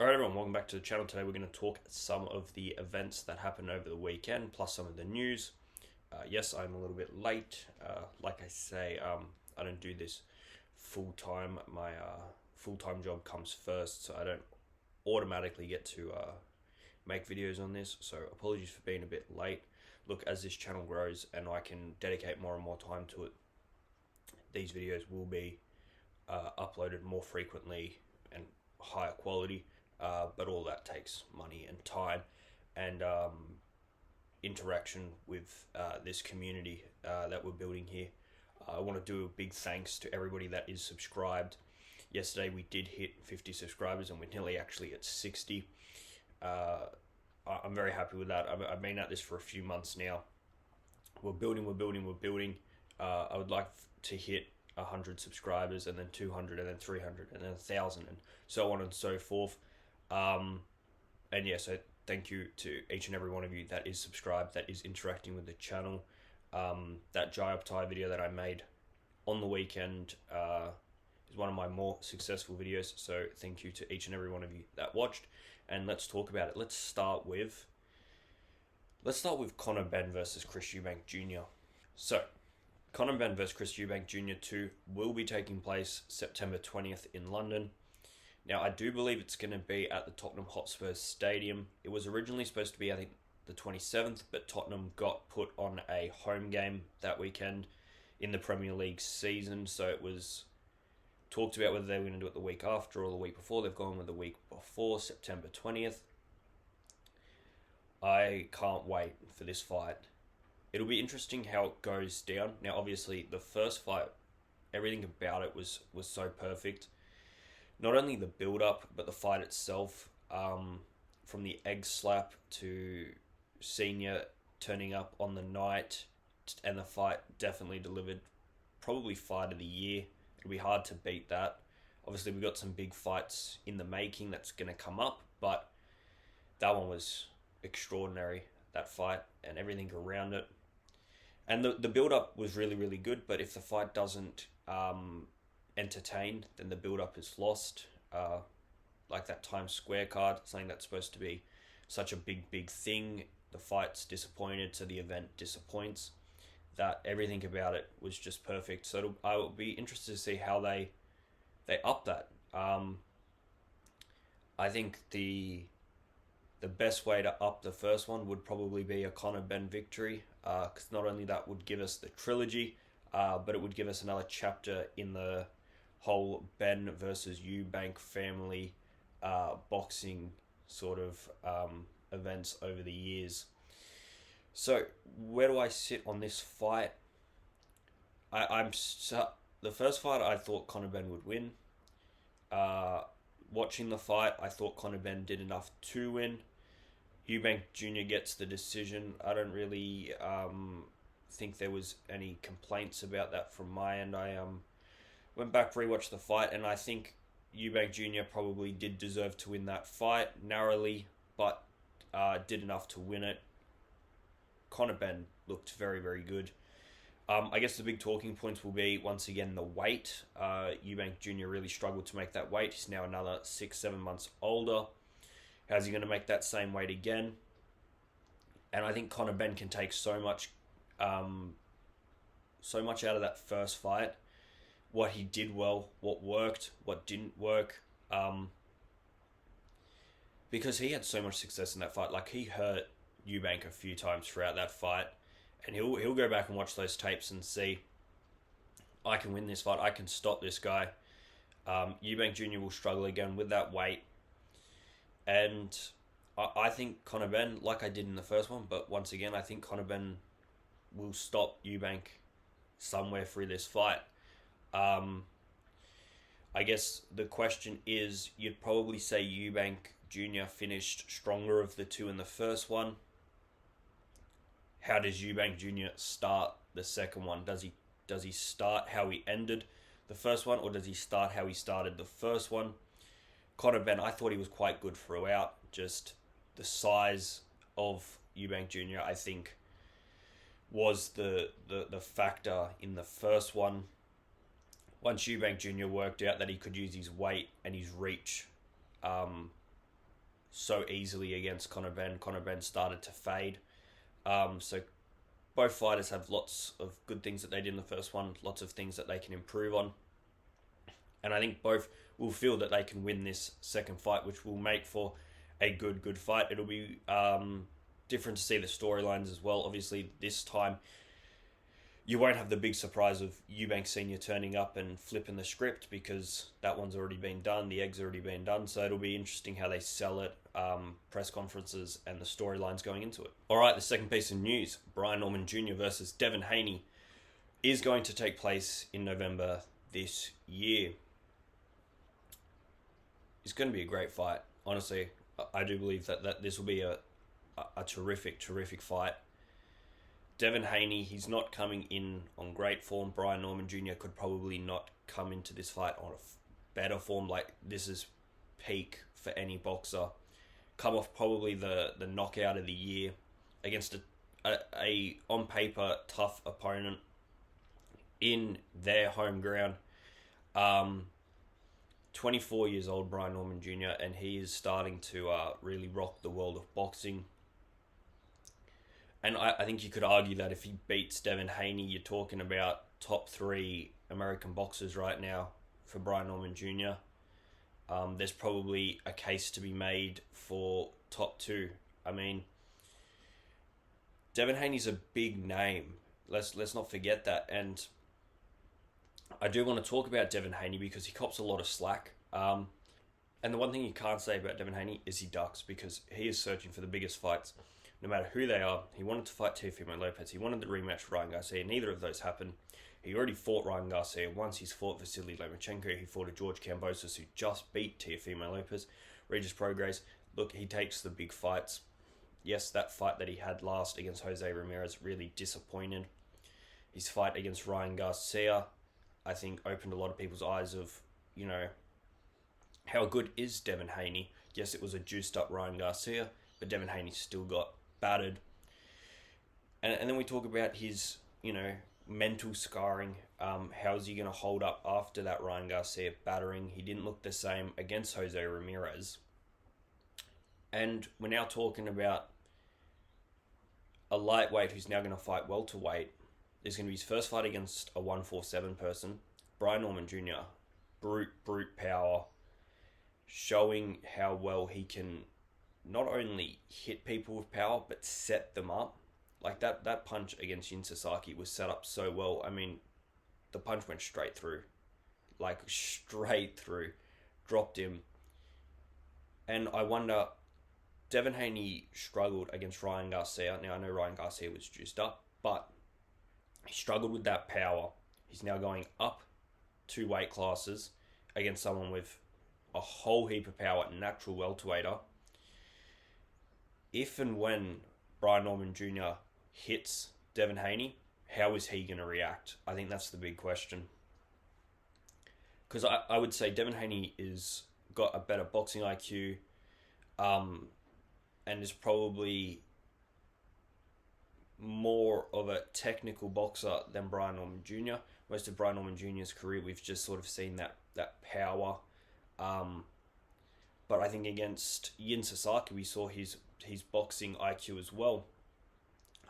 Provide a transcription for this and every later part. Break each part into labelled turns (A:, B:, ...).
A: Alright everyone, welcome back to the channel. Today we're going to talk some of the events that happened over the weekend, plus some of the news. Yes, I'm a little bit late. Like I say, I don't do this full-time. My full-time job comes first, so I don't automatically get to make videos on this. So apologies for being a bit late. Look, as this channel grows and I can dedicate more and more time to it, these videos will be uploaded more frequently and higher quality. But all that takes money and time and interaction with this community that we're building here. I want to do a big thanks to everybody that is subscribed. Yesterday we did hit 50 subscribers and we're nearly actually at 60. I'm very happy with that. I've been at this for a few months now. We're building. I would like to hit 100 subscribers and then 200 and then 300 and then 1,000 and so on and so forth. And yeah, so thank you to each and every one of you that is subscribed, that is interacting with the channel. That Jayaptai video that I made on the weekend is one of my more successful videos. So thank you to each and every one of you that watched. And let's talk about it. Let's start with Benn versus Chris Eubank Jr. So Benn versus Chris Eubank Jr. 2 will be taking place September 20th in London. Now, I do believe it's going to be at the Tottenham Hotspur Stadium. It was originally supposed to be, I think, the 27th, but Tottenham got put on a home game that weekend in the Premier League season, so it was talked about whether they were going to do it the week after or the week before. They've gone with the week before, September 20th. I can't wait for this fight. It'll be interesting how it goes down. Now, obviously, the first fight, everything about it was so perfect. Not only the build-up, but the fight itself, from the egg slap to Senior turning up on the night, and the fight definitely delivered. Probably fight of the year. It'll be hard to beat that. Obviously, we've got some big fights in the making that's going to come up, but that one was extraordinary, that fight, and everything around it. And the build-up was really, really good, but if the fight doesn't entertain, then the build-up is lost. Like that Times Square card, something that's supposed to be such a big thing. The fight's disappointed, so the event disappoints. That everything about it was just perfect. So I will be interested to see how they up that. I think the best way to up the first one would probably be a Benn victory, because not only that would give us the trilogy, but it would give us another chapter in the whole Benn versus Eubank family boxing sort of events over the years. So where do I sit on this fight? The first fight I thought Benn would win. Watching the fight, I thought Benn did enough to win. Eubank Jr. gets the decision. I don't really think there was any complaints about that from my end. I went back, rewatched the fight, and I think Eubank Jr. probably did deserve to win that fight narrowly, but did enough to win it. Benn looked very, very good. I guess the big talking points will be, once again, the weight. Eubank Jr. really struggled to make that weight. He's now another 6-7 months older. How's he going to make that same weight again? And I think Benn can take so much out of that first fight. What he did well, what worked, what didn't work. Because he had so much success in that fight. Like, he hurt Eubank a few times throughout that fight. And he'll go back and watch those tapes and see, I can win this fight, I can stop this guy. Eubank Jr. will struggle again with that weight. And I think Benn, like I did in the first one, but once again, I think Benn will stop Eubank somewhere through this fight. I guess the question is, you'd probably say Eubank Jr. finished stronger of the two in the first one. How does Eubank Jr. start the second one? Does he start how he ended the first one, or does he start how he started the first one? Benn, I thought he was quite good throughout. Just the size of Eubank Jr., I think, was the factor in the first one. Once Eubank Jr. worked out that he could use his weight and his reach so easily against Conor Benn. Conor Benn started to fade. So both fighters have lots of good things that they did in the first one, lots of things that they can improve on. And I think both will feel that they can win this second fight, which will make for a good fight. It'll be different to see the storylines as well. Obviously, this time you won't have the big surprise of Eubank Senior turning up and flipping the script, because that one's already been done. The egg's already been done. So it'll be interesting how they sell it, press conferences, and the storylines going into it. All right, the second piece of news: Brian Norman Jr. versus Devin Haney is going to take place in November this year. It's going to be a great fight. Honestly, I do believe that this will be a terrific fight. Devin Haney, he's not coming in on great form. Brian Norman Jr. could probably not come into this fight on a better form. Like, this is peak for any boxer. Come off probably the knockout of the year against a on paper tough opponent in their home ground. 24 years old, Brian Norman Jr., and he is starting to really rock the world of boxing. And I think you could argue that if he beats Devin Haney, you're talking about top 3 American boxers right now for Brian Norman Jr. There's probably a case to be made for top 2. I mean, Devin Haney's a big name. Let's not forget that. And I do want to talk about Devin Haney because he cops a lot of slack. And the one thing you can't say about Devin Haney is he ducks, because he is searching for the biggest fights, no matter who they are. He wanted to fight Teofimo Lopez. He wanted the rematch with Ryan Garcia. Neither of those happened. He already fought Ryan Garcia once. He's fought Vasily Lomachenko. He fought a George Kambosos who just beat Teofimo Lopez. Regis Prograis. Look, he takes the big fights. Yes, that fight that he had last against Jose Ramirez really disappointed. His fight against Ryan Garcia, I think, opened a lot of people's eyes of, how good is Devin Haney. Yes, it was a juiced up Ryan Garcia, but Devin Haney still got battered. And then we talk about his, mental scarring. How is he going to hold up after that Ryan Garcia battering? He didn't look the same against Jose Ramirez. And we're now talking about a lightweight who's now going to fight welterweight. There's going to be his first fight against a 147 person. Brian Norman Jr., brute power, showing how well he can not only hit people with power, but set them up. Like that punch against Yin Sasaki was set up so well. I mean, the punch went straight through. Dropped him. And I wonder, Devin Haney struggled against Ryan Garcia. Now, I know Ryan Garcia was juiced up, but he struggled with that power. He's now going up 2 weight classes against someone with a whole heap of power, natural welterweighter. If and when Brian Norman Jr. hits Devin Haney, how is he going to react? I think that's the big question. Because I would say Devin Haney is got a better boxing IQ, and is probably more of a technical boxer than Brian Norman Jr. Most of Brian Norman Jr.'s career, we've just sort of seen that power. But I think against Yin Sasaki, we saw his boxing IQ as well.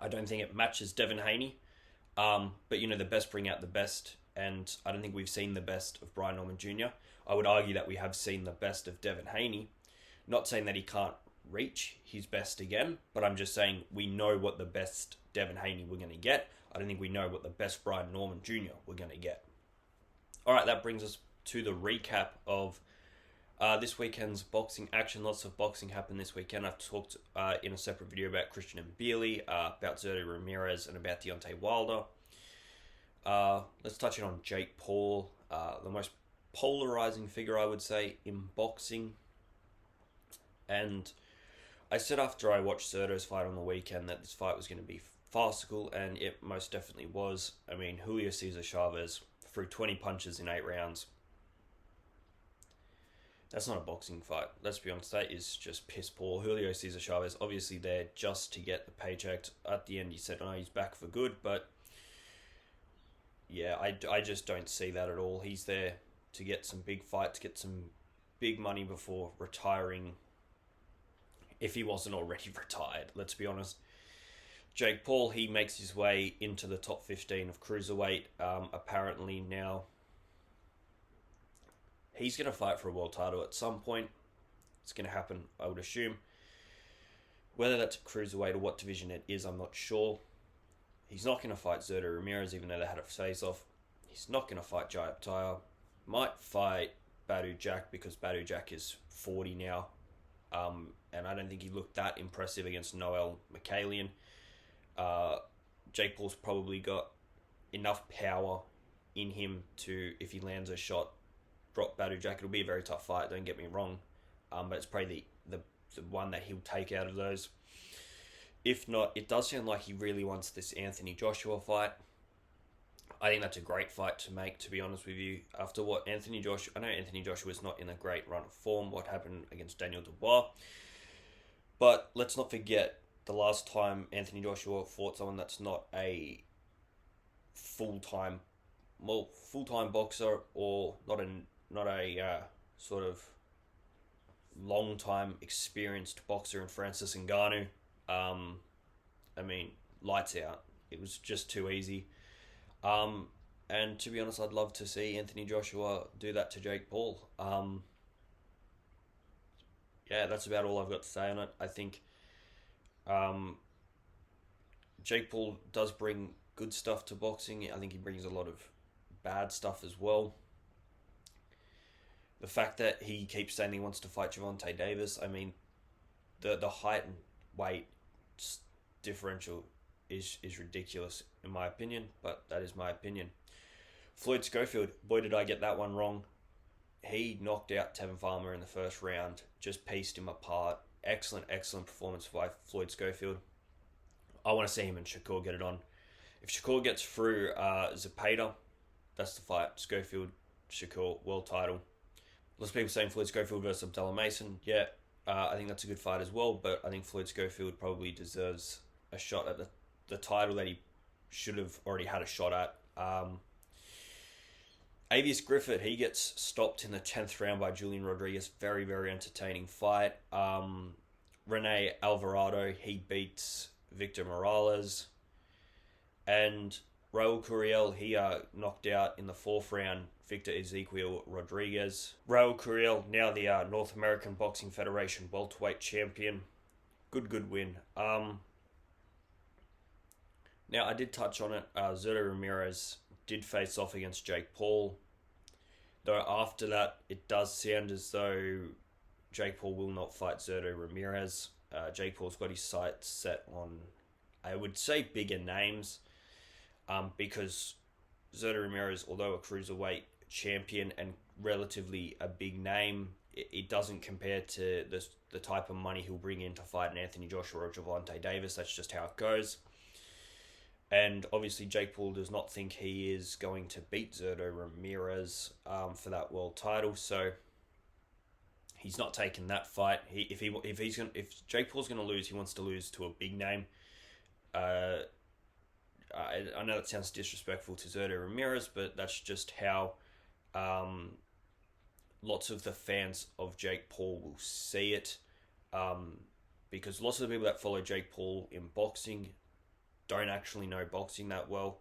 A: I don't think it matches Devin Haney. But, the best bring out the best. And I don't think we've seen the best of Brian Norman Jr. I would argue that we have seen the best of Devin Haney. Not saying that he can't reach his best again, but I'm just saying we know what the best Devin Haney we're going to get. I don't think we know what the best Brian Norman Jr. we're going to get. All right, that brings us to the recap of this weekend's boxing action. Lots of boxing happened this weekend. I've talked in a separate video about Christian Mbieli, about Zerto Ramirez, and about Deontay Wilder. Let's touch on Jake Paul, the most polarizing figure, I would say, in boxing. And I said after I watched Zerto's fight on the weekend that this fight was going to be farcical, and it most definitely was. I mean, Julio Cesar Chavez threw 20 punches in 8 rounds. That's not a boxing fight. Let's be honest, that is just piss poor. Julio Cesar Chavez, obviously there just to get the paycheck. At the end, he said, he's back for good, but yeah, I just don't see that at all. He's there to get some big fights, get some big money before retiring if he wasn't already retired, let's be honest. Jake Paul, he makes his way into the top 15 of cruiserweight. Apparently now he's going to fight for a world title at some point. It's going to happen, I would assume. Whether that's a cruiserweight or what division it is, I'm not sure. He's not going to fight Zurdo Ramirez, even though they had a face-off. He's not going to fight Jai Optaia. Might fight Badu Jack because Badu Jack is 40 now. And I don't think he looked that impressive against Noel Mikhailian. Jake Paul's probably got enough power in him to, if he lands a shot, drop Badu Jack. It'll be a very tough fight, don't get me wrong. But it's probably the one that he'll take out of those. If not, it does sound like he really wants this Anthony Joshua fight. I think that's a great fight to make, to be honest with you. After what Anthony Joshua... I know Anthony Joshua is not in a great run of form, what happened against Daniel Dubois. But let's not forget, the last time Anthony Joshua fought someone that's not a full-time boxer, or not a sort of long-time experienced boxer in Francis Ngannou. I mean, lights out. It was just too easy. And to be honest, I'd love to see Anthony Joshua do that to Jake Paul. Yeah, that's about all I've got to say on it. I think Jake Paul does bring good stuff to boxing. I think he brings a lot of bad stuff as well. The fact that he keeps saying he wants to fight Gervonta Davis, I mean, the height and weight differential is ridiculous in my opinion, but that is my opinion. Floyd Schofield, boy did I get that one wrong. He knocked out Tevin Farmer in the first round, just pieced him apart. Excellent performance by Floyd Schofield. I want to see him and Shakur get it on. If Shakur gets through Zepeda, that's the fight. Schofield, Shakur, world title. Lots of people saying Floyd Schofield versus Abdullah Mason. Yeah, I think that's a good fight as well, but I think Floyd Schofield probably deserves a shot at the title that he should have already had a shot at. Avius Griffith, he gets stopped in the 10th round by Julian Rodriguez. Very, very entertaining fight. Rene Alvarado, he beats Victor Morales. And Raul Curiel, he knocked out in the 4th round Victor Ezequiel Rodriguez. Raul Curiel, now the North American Boxing Federation welterweight champion. Good win. Now, I did touch on it. Zurdo Ramirez did face off against Jake Paul. Though after that, it does sound as though Jake Paul will not fight Zurdo Ramirez. Jake Paul's got his sights set on, I would say, bigger names. Because Zurdo Ramirez, although a cruiserweight champion and relatively a big name, it doesn't compare to the type of money he'll bring in to fight an Anthony Joshua or Gervonta Davis. That's just how it goes. And obviously Jake Paul does not think he is going to beat Zurdo Ramirez for that world title, so he's not taking that fight. If Jake Paul's going to lose, he wants to lose to a big name. I know that sounds disrespectful to Zurdo Ramirez, but that's just how lots of the fans of Jake Paul will see it. Because lots of the people that follow Jake Paul in boxing don't actually know boxing that well.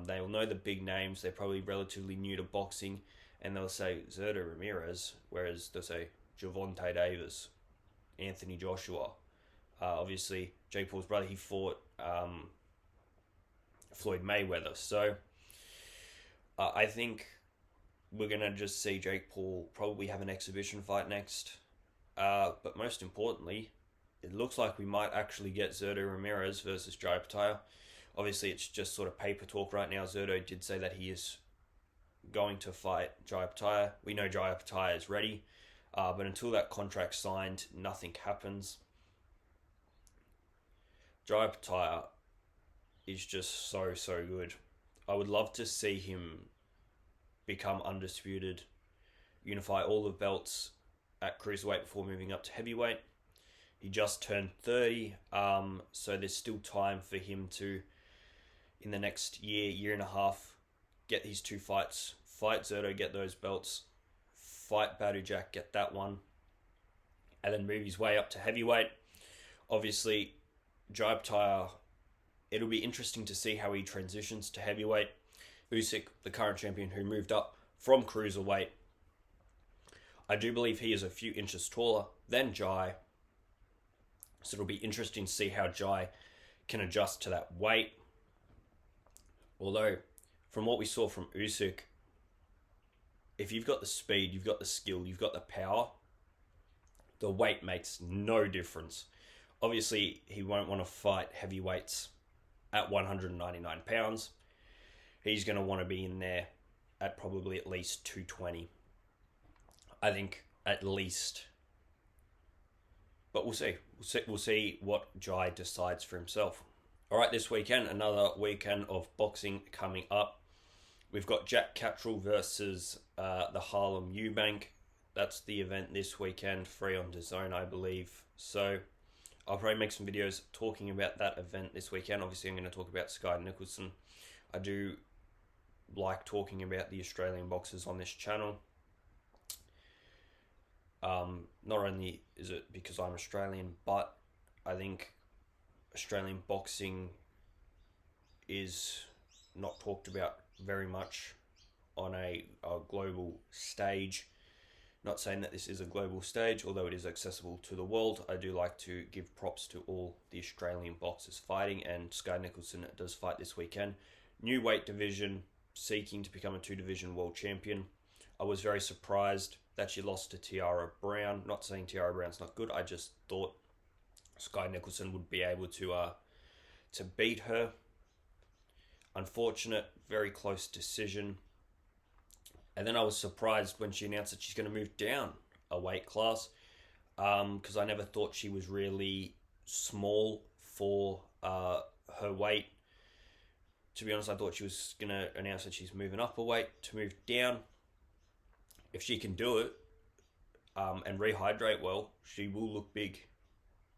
A: They'll know the big names. They're probably relatively new to boxing, and they'll say Zurdo Ramirez, whereas they'll say Gervonta Davis, Anthony Joshua. Obviously, Jake Paul's brother, he fought Floyd Mayweather. So I think we're going to just see Jake Paul probably have an exhibition fight next. But most importantly, it looks like we might actually get Zurdo Ramirez versus Jai Optaia. Obviously, it's just sort of paper talk right now. Zurdo did say that he is going to fight Jai Optaia. We know Jai Optaia is ready. But until that contract's signed, nothing happens. Jai Optaia is just so good. I would love to see him become undisputed, unify all the belts at cruiserweight before moving up to heavyweight. He just turned 30, so there's still time for him to, in the next year and a half, get his 2 fights. Fight Zurdo, get those belts. Fight Badu Jack, get that one. And then move his way up to heavyweight. Obviously, Jai Tire, it'll be interesting to see how he transitions to heavyweight. Usyk, the current champion who moved up from cruiserweight, I do believe he is a few inches taller than Jai. So it'll be interesting to see how Jai can adjust to that weight. Although, from what we saw from Usyk, if you've got the speed, you've got the skill, you've got the power, the weight makes no difference. Obviously, he won't want to fight heavyweights at 199 pounds. He's going to want to be in there at probably at least 220. I think at least. But we'll see. We'll see what Jai decides for himself. All right, this weekend, another weekend of boxing coming up. We've got Jack Catterall versus the Harlem Eubank. That's the event this weekend, free on DAZN, I believe. So I'll probably make some videos talking about that event this weekend. Obviously, I'm going to talk about Sky Nicholson. I do like talking about the Australian boxers on this channel. Not only is it because I'm Australian, but I think Australian boxing is not talked about very much on a global stage. Not saying that this is a global stage, although it is accessible to the world. I do like to give props to all the Australian boxers fighting, and Sky Nicholson does fight this weekend. New weight division, seeking to become a 2-division world champion. I was very surprised that she lost to Tiara Brown. Not saying Tiara Brown's not good, I just thought Sky Nicholson would be able to beat her. Unfortunate, very close decision. And then I was surprised when she announced that she's going to move down a weight class, because I never thought she was really small for her weight. To be honest, I thought she was going to announce that she's moving up a weight to move down. If she can do it and rehydrate well, she will look big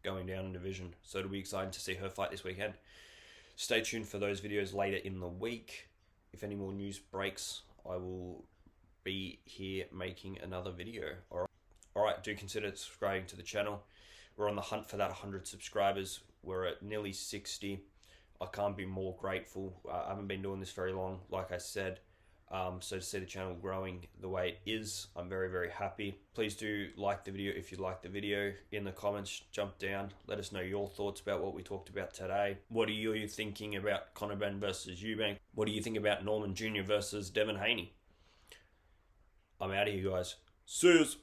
A: going down in division. So it'll be exciting to see her fight this weekend. Stay tuned for those videos later in the week. If any more news breaks, I will be here making another video. Alright, do consider subscribing to the channel. We're on the hunt for that 100 subscribers. We're at nearly 60. I can't be more grateful. I haven't been doing this very long, like I said. So to see the channel growing the way it is, I'm very, very happy. Please do like the video if you like the video. In the comments, jump down. Let us know your thoughts about what we talked about today. What are you thinking about Conor Benn versus Eubank? What do you think about Norman Jr. versus Devin Haney? I'm out of here, guys. See yous.